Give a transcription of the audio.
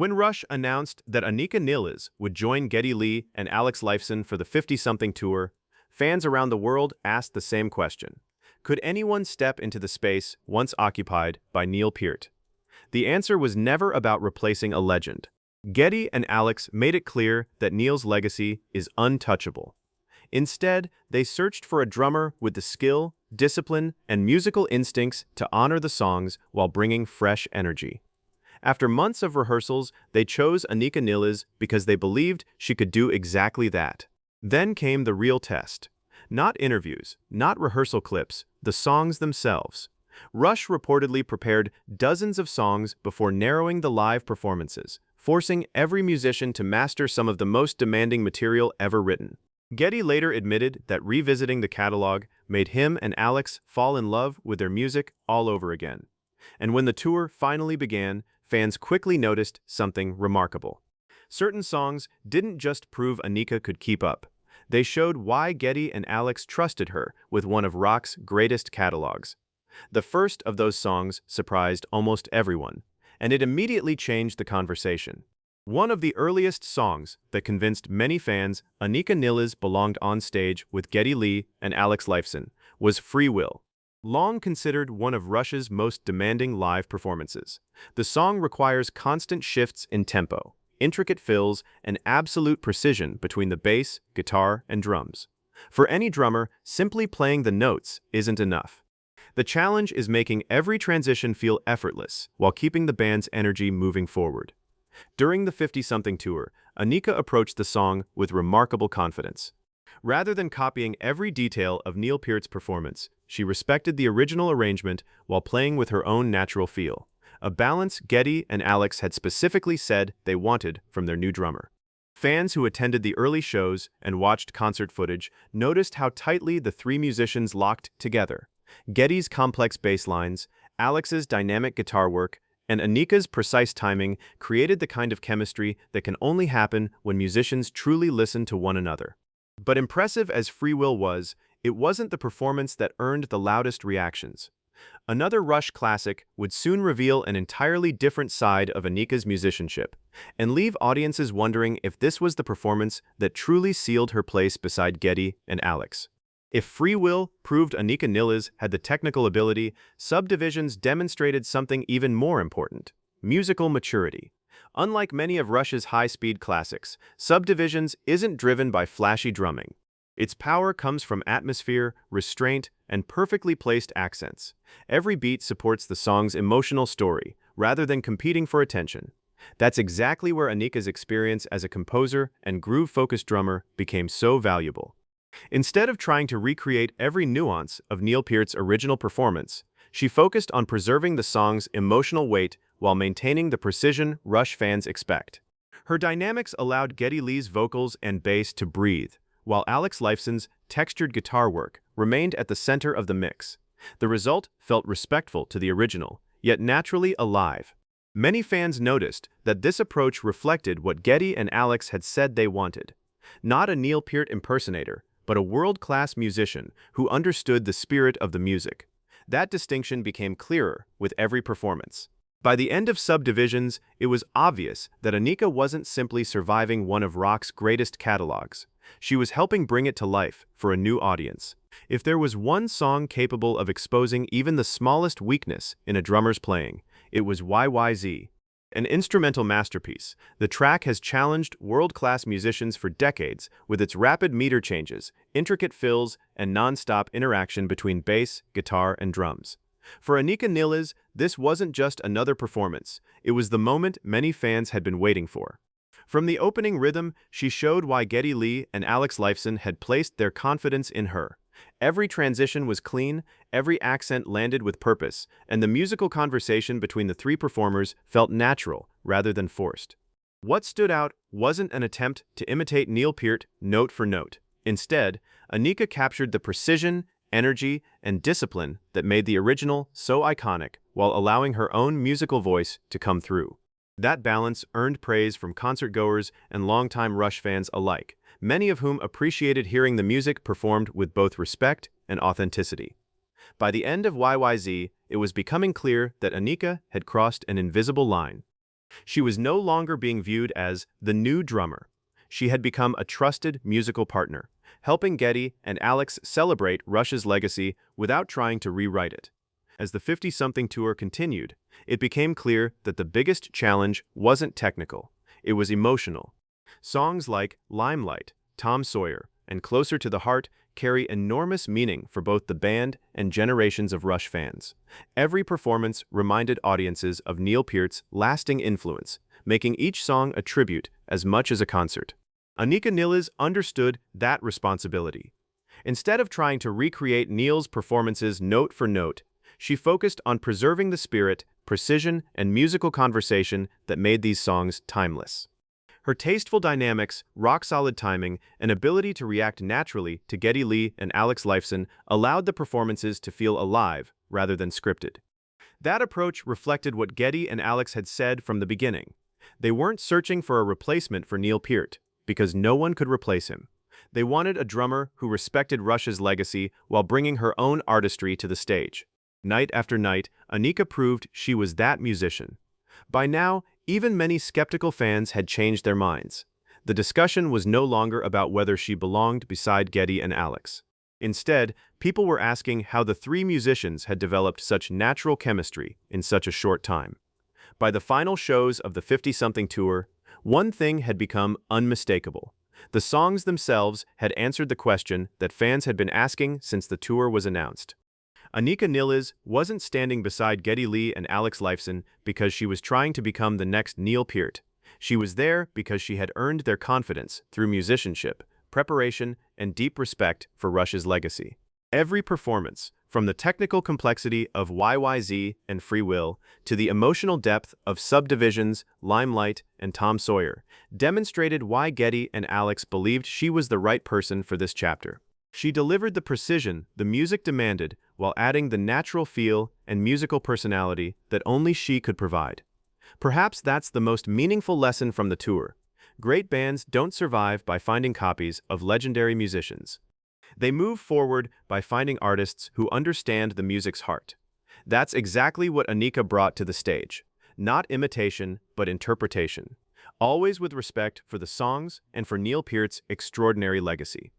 When Rush announced that Anika Nilles would join Geddy Lee and Alex Lifeson for the 50-something tour, fans around the world asked the same question. Could anyone step into the space once occupied by Neil Peart? The answer was never about replacing a legend. Geddy and Alex made it clear that Neil's legacy is untouchable. Instead, they searched for a drummer with the skill, discipline, and musical instincts to honor the songs while bringing fresh energy. After months of rehearsals, they chose Anika Nilles because they believed she could do exactly that. Then came the real test. Not interviews, not rehearsal clips, the songs themselves. Rush reportedly prepared dozens of songs before narrowing the live performances, forcing every musician to master some of the most demanding material ever written. Geddy later admitted that revisiting the catalog made him and Alex fall in love with their music all over again. And when the tour finally began, fans quickly noticed something remarkable. Certain songs didn't just prove Anika could keep up. They showed why Geddy and Alex trusted her with one of rock's greatest catalogs. The first of those songs surprised almost everyone, and it immediately changed the conversation. One of the earliest songs that convinced many fans Anika Nilles belonged on stage with Geddy Lee and Alex Lifeson was Free Will. Long considered one of Rush's most demanding live performances, the song requires constant shifts in tempo, intricate fills, and absolute precision between the bass, guitar, and drums. For any drummer, simply playing the notes isn't enough. The challenge is making every transition feel effortless while keeping the band's energy moving forward. During the 50-something tour, Anika approached the song with remarkable confidence. Rather than copying every detail of Neil Peart's performance, she respected the original arrangement while playing with her own natural feel, a balance Geddy and Alex had specifically said they wanted from their new drummer. Fans who attended the early shows and watched concert footage noticed how tightly the three musicians locked together. Geddy's complex bass lines, Alex's dynamic guitar work, and Anika's precise timing created the kind of chemistry that can only happen when musicians truly listen to one another. But impressive as Free Will was, it wasn't the performance that earned the loudest reactions. Another Rush classic would soon reveal an entirely different side of Anika's musicianship, and leave audiences wondering if this was the performance that truly sealed her place beside Geddy and Alex. If Free Will proved Anika Nilles had the technical ability, Subdivisions demonstrated something even more important: musical maturity. Unlike many of Rush's high-speed classics, Subdivisions isn't driven by flashy drumming. Its power comes from atmosphere, restraint, and perfectly placed accents. Every beat supports the song's emotional story, rather than competing for attention. That's exactly where Anika's experience as a composer and groove-focused drummer became so valuable. Instead of trying to recreate every nuance of Neil Peart's original performance, she focused on preserving the song's emotional weight while maintaining the precision Rush fans expect. Her dynamics allowed Geddy Lee's vocals and bass to breathe, while Alex Lifeson's textured guitar work remained at the center of the mix. The result felt respectful to the original, yet naturally alive. Many fans noticed that this approach reflected what Geddy and Alex had said they wanted. Not a Neil Peart impersonator, but a world-class musician who understood the spirit of the music. That distinction became clearer with every performance. By the end of Subdivisions, it was obvious that Anika wasn't simply surviving one of rock's greatest catalogs. She was helping bring it to life for a new audience. If there was one song capable of exposing even the smallest weakness in a drummer's playing, it was YYZ. An instrumental masterpiece, the track has challenged world-class musicians for decades with its rapid meter changes, intricate fills, and non-stop interaction between bass, guitar, and drums. For Anika Nilles, this wasn't just another performance. It was the moment many fans had been waiting for. From the opening rhythm, she showed why Geddy Lee and Alex Lifeson had placed their confidence in her. Every transition was clean, every accent landed with purpose, and the musical conversation between the three performers felt natural rather than forced. What stood out wasn't an attempt to imitate Neil Peart note for note. Instead, Anika captured the precision, energy, and discipline that made the original so iconic while allowing her own musical voice to come through. That balance earned praise from concertgoers and longtime Rush fans alike, many of whom appreciated hearing the music performed with both respect and authenticity. By the end of YYZ, it was becoming clear that Anika had crossed an invisible line. She was no longer being viewed as the new drummer. She had become a trusted musical partner, helping Geddy and Alex celebrate Rush's legacy without trying to rewrite it. As the 50-something tour continued, it became clear that the biggest challenge wasn't technical, it was emotional. Songs like Limelight, Tom Sawyer, and Closer to the Heart carry enormous meaning for both the band and generations of Rush fans. Every performance reminded audiences of Neil Peart's lasting influence, making each song a tribute as much as a concert. Anika Nilles understood that responsibility. Instead of trying to recreate Neil's performances note for note, she focused on preserving the spirit, precision, and musical conversation that made these songs timeless. Her tasteful dynamics, rock-solid timing, and ability to react naturally to Geddy Lee and Alex Lifeson allowed the performances to feel alive rather than scripted. That approach reflected what Geddy and Alex had said from the beginning. They weren't searching for a replacement for Neil Peart, because no one could replace him. They wanted a drummer who respected Rush's legacy while bringing her own artistry to the stage. Night after night, Anika proved she was that musician. By now, even many skeptical fans had changed their minds. The discussion was no longer about whether she belonged beside Geddy and Alex. Instead, people were asking how the three musicians had developed such natural chemistry in such a short time. By the final shows of the 50-something tour, one thing had become unmistakable. The songs themselves had answered the question that fans had been asking since the tour was announced. Anika Nilles wasn't standing beside Geddy Lee and Alex Lifeson because she was trying to become the next Neil Peart. She was there because she had earned their confidence through musicianship, preparation, and deep respect for Rush's legacy. Every performance, from the technical complexity of YYZ and Free Will to the emotional depth of Subdivisions, Limelight, and Tom Sawyer, demonstrated why Geddy and Alex believed she was the right person for this chapter. She delivered the precision the music demanded while adding the natural feel and musical personality that only she could provide. Perhaps that's the most meaningful lesson from the tour. Great bands don't survive by finding copies of legendary musicians. They move forward by finding artists who understand the music's heart. That's exactly what Anika brought to the stage. Not imitation, but interpretation. Always with respect for the songs and for Neil Peart's extraordinary legacy.